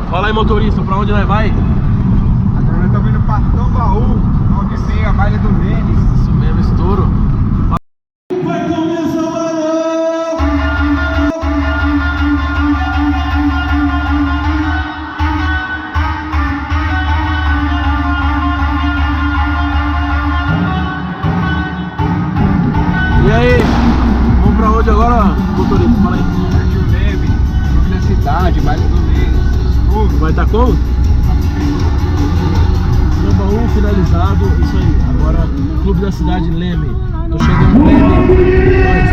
Fala aí, motorista, pra onde nós vai? Agora nós estamos indo pra Tambaú, 9h30, baile do Lênis. Isso mesmo, estouro. Vai começar, mano! E aí? Vamos pra onde agora, motorista? Fala aí. Rio Neve, Clube da Cidade, baile do Lênis. Vai estar como? Tambaú finalizado, isso aí. Agora, Clube da Cidade, Leme. Tô chegando no Leme. Nós.